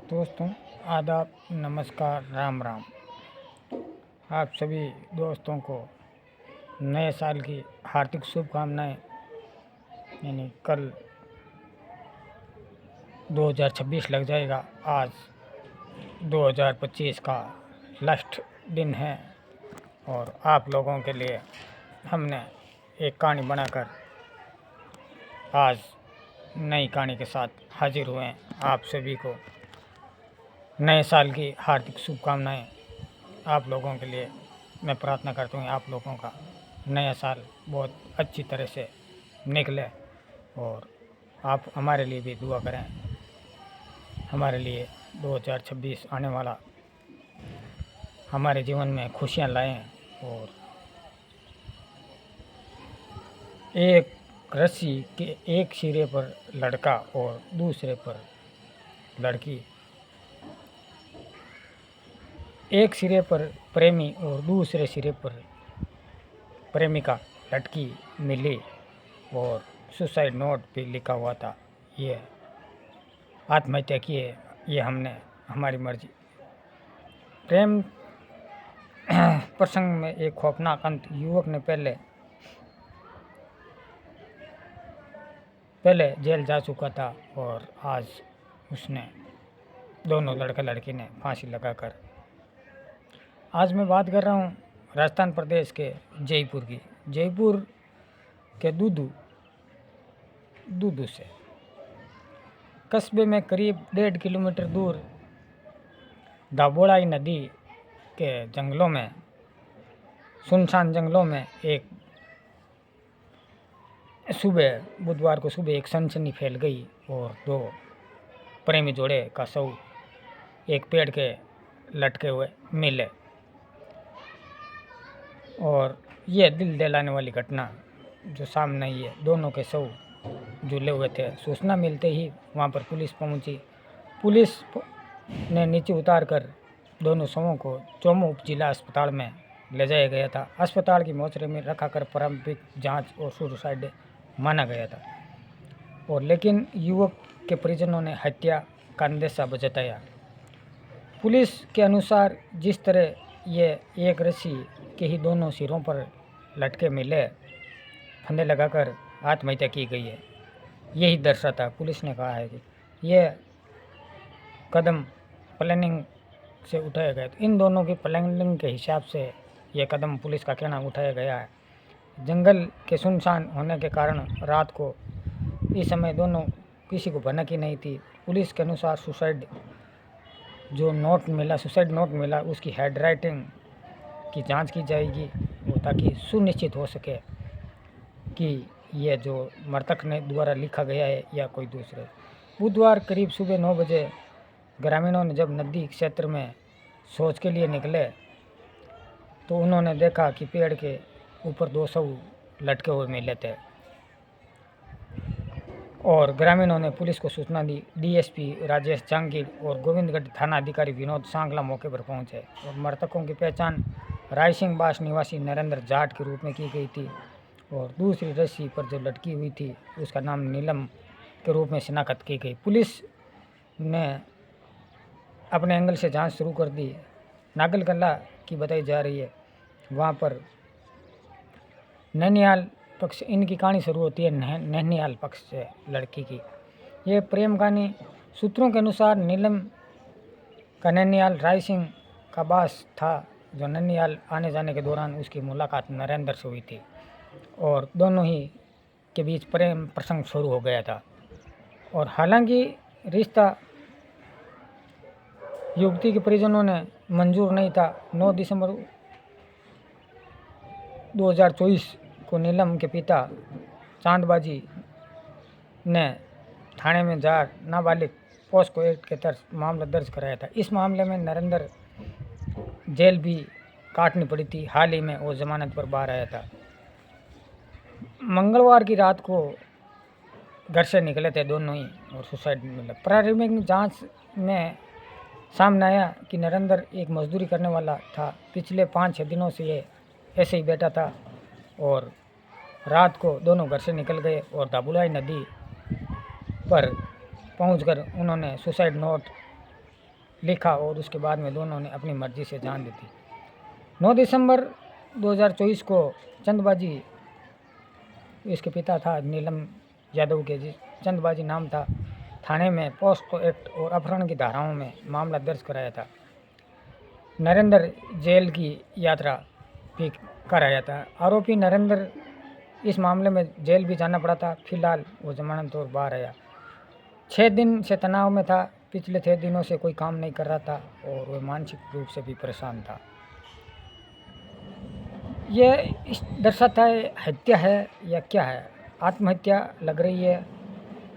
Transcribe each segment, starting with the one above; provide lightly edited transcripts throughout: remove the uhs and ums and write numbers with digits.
दोस्तों, आदाब, नमस्कार, राम राम। आप सभी दोस्तों को नए साल की हार्दिक शुभकामनाएं। यानी कल 2026 लग जाएगा, आज 2025 का लास्ट दिन है और आप लोगों के लिए हमने एक कहानी बनाकर आज नई कहानी के साथ हाजिर हुए हैं। आप सभी को नए साल की हार्दिक शुभकामनाएं। आप लोगों के लिए मैं प्रार्थना करता हूँ आप लोगों का नया साल बहुत अच्छी तरह से निकले और आप हमारे लिए भी दुआ करें। हमारे लिए 2026 आने वाला हमारे जीवन में खुशियाँ लाएं और एक रस्सी के एक सिरे पर लड़का और दूसरे पर लड़की, एक सिरे पर प्रेमी और दूसरे सिरे पर प्रेमिका लटकी मिली और सुसाइड नोट पे लिखा हुआ था, ये आत्महत्या की है, ये हमने हमारी मर्जी। प्रेम प्रसंग में एक खौफनाक अंत। युवक ने पहले जेल जा चुका था और आज उसने दोनों लड़का लड़की ने फांसी लगाकर। आज मैं बात कर रहा हूँ राजस्थान प्रदेश के जयपुर की। जयपुर के दूदू से कस्बे में करीब 1.5 किलोमीटर दूर दाबोड़ाई नदी के जंगलों में, सुनसान जंगलों में एक बुधवार को सुबह एक सनसनी फैल गई और दो प्रेमी जोड़े का शव एक पेड़ के लटके हुए मिले। और ये दिल दहलाने वाली घटना जो सामने आई है, दोनों के शव झूले हुए थे। सूचना मिलते ही वहाँ पर पुलिस पहुँची। पुलिस ने नीचे उतार कर दोनों शवों को चोमू उप जिला अस्पताल में ले जाया गया था। अस्पताल की मोर्चरी में रखाकर प्रारंभिक जांच और सुसाइड माना गया था और लेकिन युवक के परिजनों ने हत्या का अंदेशा जताया। पुलिस के अनुसार जिस तरह ये एक रस्सी के ही दोनों सिरों पर लटके मिले, फंदे लगाकर आत्महत्या की गई है, यही दर्शाता। पुलिस ने कहा है कि यह कदम प्लानिंग से उठाया गया। इन दोनों की प्लानिंग के हिसाब से यह कदम पुलिस का कहना उठाया गया है। जंगल के सुनसान होने के कारण रात को इस समय दोनों किसी को भनक ही नहीं थी। पुलिस के अनुसार सुसाइड नोट मिला, उसकी हैंड राइटिंग की जांच की जाएगी ताकि सुनिश्चित हो सके कि यह जो मृतक ने द्वारा लिखा गया है या कोई दूसरे। बुधवार करीब सुबह 9 बजे ग्रामीणों ने जब नदी क्षेत्र में शौच के लिए निकले तो उन्होंने देखा कि पेड़ के ऊपर 2 शव लटके हुए मिले थे और ग्रामीणों ने पुलिस को सूचना दी। डीएसपी राजेश जहांगीर और गोविंदगढ़ थाना अधिकारी विनोद सांगला मौके पर पहुंचे और मृतकों की पहचान रायसिंह बास निवासी नरेंद्र जाट के रूप में की गई थी और दूसरी रस्सी पर जो लटकी हुई थी उसका नाम नीलम के रूप में शिनाख्त की गई। पुलिस ने अपने एंगल से जांच शुरू कर दी। नागलगला की बताई जा रही है, वहाँ पर नैनियाल पक्ष, इनकी कहानी शुरू होती है नैनियाल पक्ष से लड़की की। ये प्रेम कहानी सूत्रों के अनुसार नीलम का नैनियाल रायसिंह का बास था, जो नैनियाल आने जाने के दौरान उसकी मुलाकात नरेंद्र से हुई थी और दोनों ही के बीच प्रेम प्रसंग शुरू हो गया था। और हालांकि रिश्ता युवती के परिजनों ने मंजूर नहीं था। 9 दिसंबर 2024 को नीलम के पिता चांदबाजी ने थाने में जार नाबालिग पॉस्को एक्ट के तहत मामला दर्ज कराया था। इस मामले में नरेंद्र जेल भी काटनी पड़ी थी। हाल ही में वो जमानत पर बाहर आया था। मंगलवार की रात को घर से निकले थे दोनों ही और सुसाइड मिला। प्रारंभिक जांच में सामने आया कि नरेंद्र एक मजदूरी करने वाला था। पिछले 5-6 दिनों से ये ऐसे ही बैठा था और रात को दोनों घर से निकल गए और दाबुलाई नदी पर पहुंचकर उन्होंने सुसाइड नोट लिखा और उसके बाद में दोनों ने अपनी मर्जी से जान दी थी। 9 दिसंबर 2024 को चंदबाजी, इसके पिता था नीलम यादव के, जी चंदबाजी नाम था, थाने में पोस्को एक्ट और अपहरण की धाराओं में मामला दर्ज कराया था। नरेंद्र जेल की यात्रा भी कराया था। आरोपी नरेंद्र इस मामले में जेल भी जाना पड़ा था। फिलहाल वो जमानत और बाहर आया। 6 दिन से तनाव में था। पिछले 6 दिनों से कोई काम नहीं कर रहा था और वह मानसिक रूप से भी परेशान था। ये दर्शाता है हत्या है या क्या है, आत्महत्या लग रही है।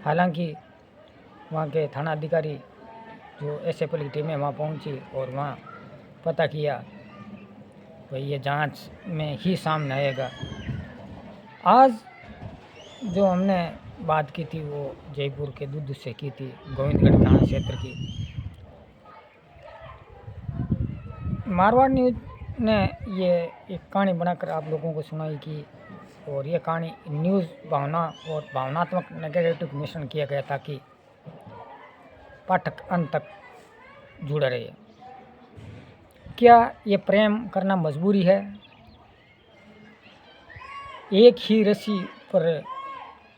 हालांकि वहाँ के थाना अधिकारी जो एसएफएल की टीमें वहाँ पहुँची और वहाँ पता किया, तो ये जांच में ही सामने आएगा। आज जो हमने बात की थी वो जयपुर के दूध से की थी, गोविंदगढ़ थाना क्षेत्र की। मारवाड़ न्यूज ने ये एक कहानी बनाकर आप लोगों को सुनाई की, और ये कहानी न्यूज़ भावना और भावनात्मक नेगेटिव मिश्रण किया गया ताकि पाठक अंत तक जुड़े रहे। क्या ये प्रेम करना मजबूरी है? एक ही रस्सी पर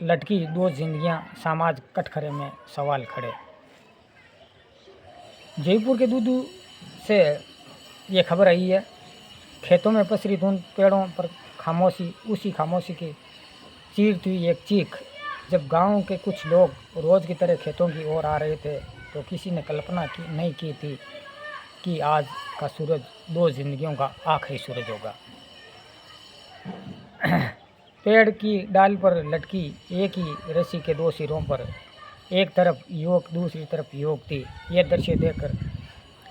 लटकी 2 जिंदगियां, समाज कटघरे में सवाल खड़े। जयपुर के दूदू से ये खबर आई है। खेतों में पसरी धुंध, पेड़ों पर खामोशी, उसी खामोशी की चीरती हुई एक चीख। जब गांव के कुछ लोग रोज की तरह खेतों की ओर आ रहे थे तो किसी ने कल्पना नहीं की थी कि आज का सूरज 2 जिंदगियों का आखिरी सूरज होगा। पेड़ की डाल पर लटकी एक ही रस्सी के 2 सिरों पर एक तरफ युवक, दूसरी तरफ युवक थी। यह दृश्य देखकर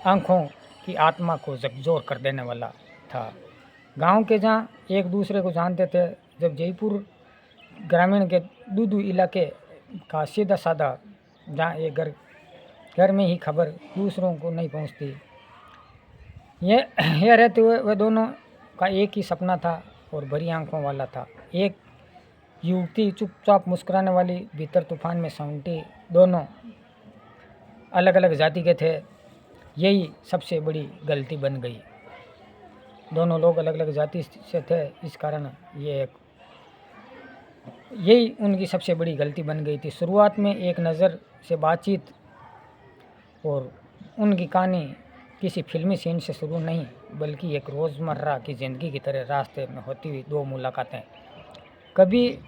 आंखों की आत्मा को झकझोर कर देने वाला था। गांव के जहाँ एक दूसरे को जानते थे, जब जयपुर ग्रामीण के दूदू इलाके का सीधा साधा, जहाँ एक घर में ही खबर दूसरों को नहीं पहुँचती, यह रहते हुए वह दोनों का एक ही सपना था और भरी आंखों वाला था। एक युवती चुपचाप मुस्कुराने वाली, भीतर तूफान में सौंटी। दोनों अलग अलग जाति के थे। यही सबसे बड़ी गलती बन गई। दोनों लोग अलग अलग जाति से थे, इस कारण यही उनकी सबसे बड़ी गलती बन गई थी। शुरुआत में एक नज़र से बातचीत और उनकी कहानी किसी फिल्मी सीन से शुरू नहीं, बल्कि एक रोज़मर्रा की ज़िंदगी की तरह रास्ते में होती हुई 2 मुलाकातें। कभी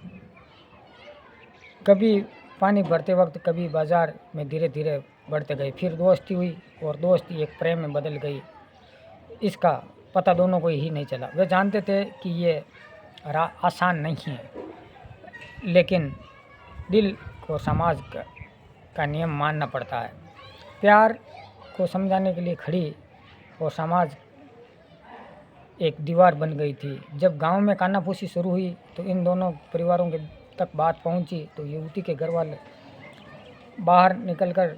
पानी भरते वक्त, कभी बाजार में धीरे धीरे बढ़ते गए। फिर दोस्ती हुई और दोस्ती एक प्रेम में बदल गई। इसका पता दोनों को ही नहीं चला। वे जानते थे कि ये आसान नहीं है, लेकिन दिल को समाज का नियम मानना पड़ता है। प्यार को समझाने के लिए खड़ी और समाज एक दीवार बन गई थी। जब गांव में कानाफूसी शुरू हुई तो इन दोनों परिवारों के तक बात पहुंची तो युवती के घर वाले बाहर निकलकर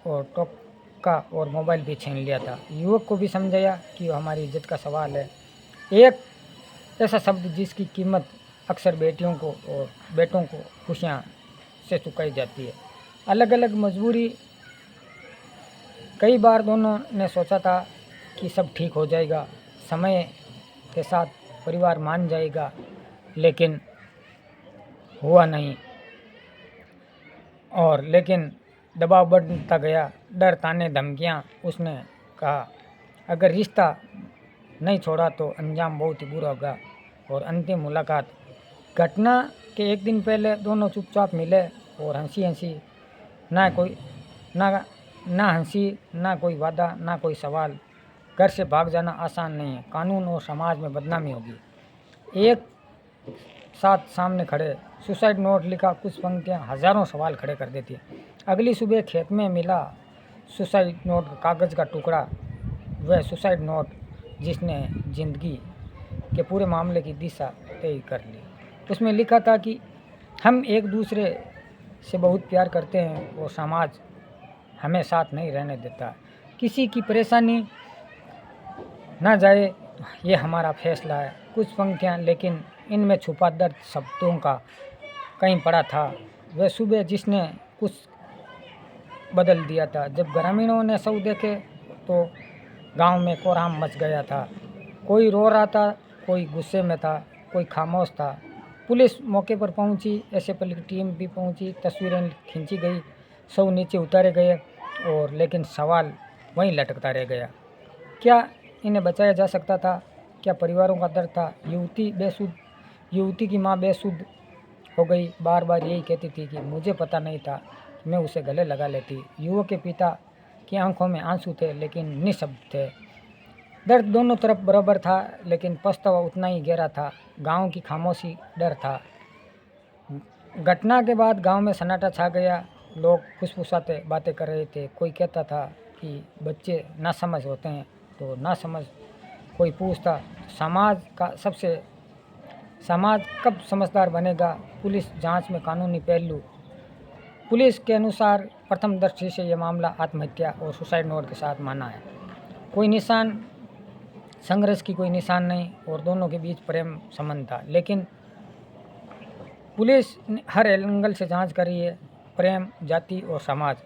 और टोका और मोबाइल भी छीन लिया था। युवक को भी समझाया कि वो हमारी इज्जत का सवाल है। एक ऐसा शब्द जिसकी कीमत अक्सर बेटियों को और बेटों को खुशियाँ से चुकाई जाती है। अलग अलग मजबूरी। कई बार दोनों ने सोचा था कि सब ठीक हो जाएगा, समय के साथ परिवार मान जाएगा, लेकिन हुआ नहीं। लेकिन दबाव बढ़ता गया, डर, ताने, धमकियाँ। उसने कहा अगर रिश्ता नहीं छोड़ा तो अंजाम बहुत ही बुरा होगा। और अंतिम मुलाकात। घटना के एक दिन पहले दोनों चुपचाप मिले और हंसी हंसी, ना हंसी, ना कोई वादा, ना कोई सवाल। घर से भाग जाना आसान नहीं है, कानून और समाज में बदनामी होगी। एक साथ सामने खड़े, सुसाइड नोट लिखा, कुछ पंक्तियाँ हजारों सवाल खड़े कर देती है। अगली सुबह खेत में मिला सुसाइड नोट, कागज़ का टुकड़ा, वह सुसाइड नोट जिसने जिंदगी के पूरे मामले की दिशा तय कर ली। उसमें लिखा था कि हम एक दूसरे से बहुत प्यार करते हैं और समाज हमें साथ नहीं रहने देता। किसी की परेशानी ना जाए, ये हमारा फैसला है। कुछ पंक्तियाँ, लेकिन इनमें छुपा दर्द शब्दों का कहीं पड़ा था। वह सुबह जिसने कुछ बदल दिया था। जब ग्रामीणों ने शव देखे तो गांव में कोहराम मच गया था। कोई रो रहा था, कोई गुस्से में था, कोई खामोश था। पुलिस मौके पर पहुंची, एसएफएल की टीम भी पहुंची, तस्वीरें खींची गई, शव नीचे उतारे गए और लेकिन सवाल वहीं लटकता रह गया। क्या इन्हें बचाया जा सकता था? क्या परिवारों का दर्द था? युवती की मां बेसुध हो गई, बार बार यही कहती थी कि मुझे पता नहीं था, मैं उसे गले लगा लेती। युवक के पिता की आंखों में आंसू थे लेकिन निःशब्द थे। दर्द दोनों तरफ बराबर था लेकिन पछतावा उतना ही गहरा था। गांव की खामोशी डर था। घटना के बाद गांव में सन्नाटा छा गया। लोग फुसफुसाते बातें कर रहे थे। कोई कहता था कि बच्चे नासमझ होते हैं तो नासमझ। कोई पूछता समाज कब समझदार बनेगा? पुलिस जांच में कानूनी पहलू। पुलिस के अनुसार प्रथम दृष्टि से यह मामला आत्महत्या और सुसाइड नोट के साथ माना है। कोई निशान, संघर्ष की कोई निशान नहीं और दोनों के बीच प्रेम संबंध था। लेकिन पुलिस हर एंगल से जांच कर रही है, प्रेम, जाति और समाज।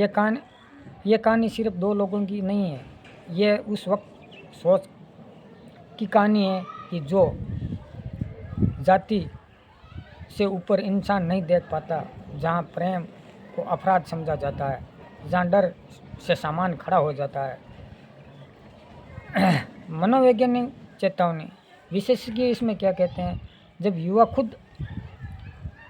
ये कहानी सिर्फ दो लोगों की नहीं है, ये उस वक्त सोच की कहानी है कि जो जाति से ऊपर इंसान नहीं देख पाता, जहाँ प्रेम को अपराध समझा जाता है, जहाँ डर से सामान खड़ा हो जाता है। मनोवैज्ञानिक चेतावनी। विशेषज्ञ इसमें क्या कहते हैं? जब युवा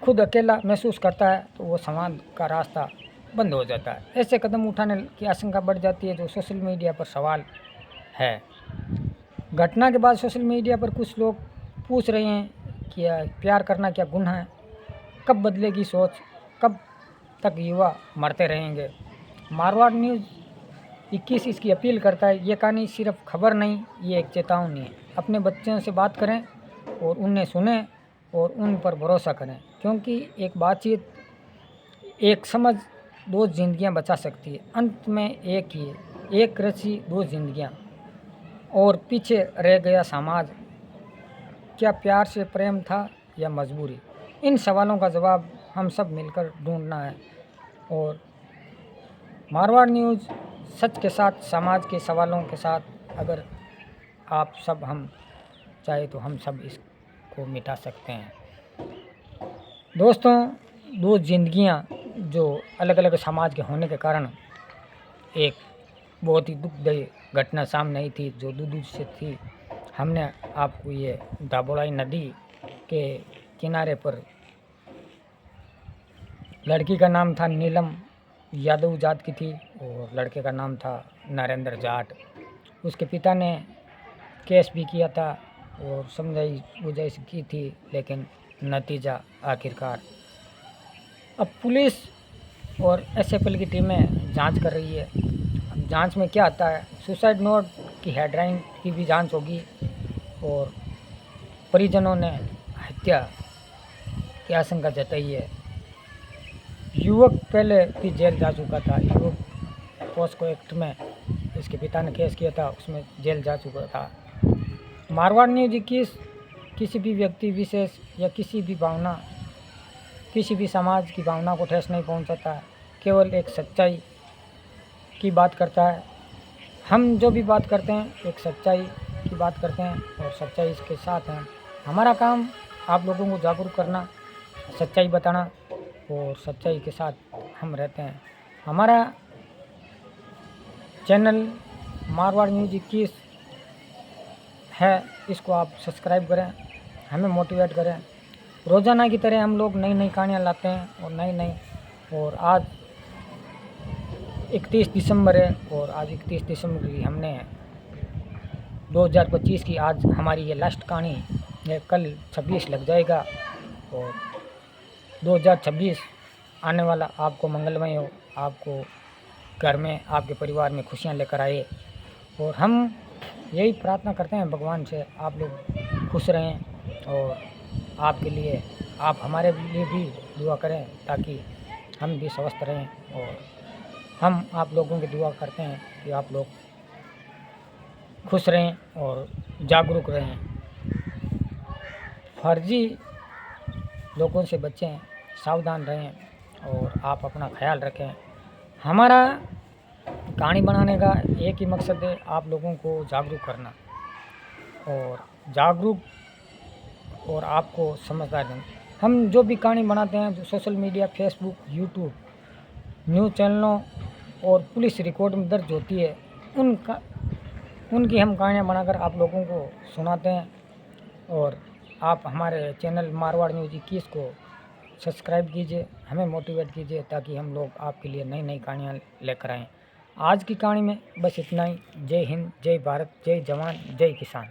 खुद अकेला महसूस करता है तो वो समाज का रास्ता बंद हो जाता है। ऐसे कदम उठाने की आशंका बढ़ जाती है, जो सोशल मीडिया पर सवाल है। घटना के बाद सोशल मीडिया पर कुछ लोग पूछ रहे हैं कि प्यार करना क्या गुनाह है? कब बदलेगी सोच? कब तक युवा मरते रहेंगे? मारवाड़ न्यूज़ 21 इसकी अपील करता है। ये कहानी सिर्फ खबर नहीं, ये एक चेतावनी है। अपने बच्चों से बात करें और उन्हें सुनें और उन पर भरोसा करें, क्योंकि एक बातचीत, एक समझ 2 जिंदगियां बचा सकती है। अंत में एक ही है, एक रस्सी 2 जिंदगियां और पीछे रह गया समाज। क्या प्यार से प्रेम था या मजबूरी? इन सवालों का जवाब हम सब मिलकर ढूंढना है। और मारवाड़ न्यूज़ सच के साथ, समाज के सवालों के साथ, अगर आप सब हम चाहे तो हम सब इसको मिटा सकते हैं। दोस्तों, 2 जिंदगियां जो अलग अलग समाज के होने के कारण एक बहुत ही दुखदायी घटना सामने आई थी, जो दूर से थी। हमने आपको ये दाबोलाई नदी के किनारे पर लड़की का नाम था नीलम, यादव जात की थी और लड़के का नाम था नरेंद्र जाट। उसके पिता ने केस भी किया था और समझाई बुझाई की थी, लेकिन नतीजा आखिरकार अब पुलिस और एसएफएल की टीमें जांच कर रही है। अब जांच में क्या आता है? सुसाइड नोट की हेडलाइन की भी जांच होगी और परिजनों ने हत्या की आशंका जताई है। युवक पहले भी जेल जा चुका था। युवक पोस्को एक्ट में इसके पिता ने केस किया था, उसमें जेल जा चुका था। मारवाड़ न्यूज़ 21 किसी भी व्यक्ति विशेष या किसी भी समाज की भावना को ठेस नहीं पहुंचाता है, केवल एक सच्चाई की बात करता है। हम जो भी बात करते हैं एक सच्चाई की बात करते हैं और सच्चाई इसके साथ है। हमारा काम आप लोगों को जागरूक करना, सच्चाई बताना और सच्चाई के साथ हम रहते हैं। हमारा चैनल मारवाड़ न्यूज़ 21 है, इसको आप सब्सक्राइब करें, हमें मोटिवेट करें। रोज़ाना की तरह हम लोग नई नई कहानियाँ लाते हैं और आज 31 दिसंबर है और आज 31 दिसंबर की हमने 2025 की आज हमारी ये लास्ट कहानी है। कल 26 लग जाएगा और 2026 आने वाला आपको मंगलमय हो, आपको घर में, आपके परिवार में खुशियाँ लेकर आए। और हम यही प्रार्थना करते हैं भगवान से, आप लोग खुश रहें और आपके लिए, आप हमारे लिए भी दुआ करें ताकि हम भी स्वस्थ रहें। और हम आप लोगों की दुआ करते हैं कि आप लोग खुश रहें और जागरूक रहें। फर्जी लोगों से बचें, सावधान रहें और आप अपना ख्याल रखें। हमारा कहानी बनाने का एक ही मकसद है, आप लोगों को जागरूक करना और आपको समझदार देना। हम जो भी कहानी बनाते हैं, जो social media, Facebook, YouTube, news चैनलों और पुलिस रिकॉर्ड में दर्ज होती है, उनकी हम कहानियाँ बनाकर आप लोगों को सुनाते हैं। और आप हमारे चैनल मारवाड़ न्यूज़ 21 को सब्सक्राइब कीजिए, हमें मोटिवेट कीजिए, ताकि हम लोग आपके लिए नई नई कहानियाँ लेकर आएँ। आज की कहानी में बस इतना ही। जय हिंद, जय भारत, जय जवान, जय किसान।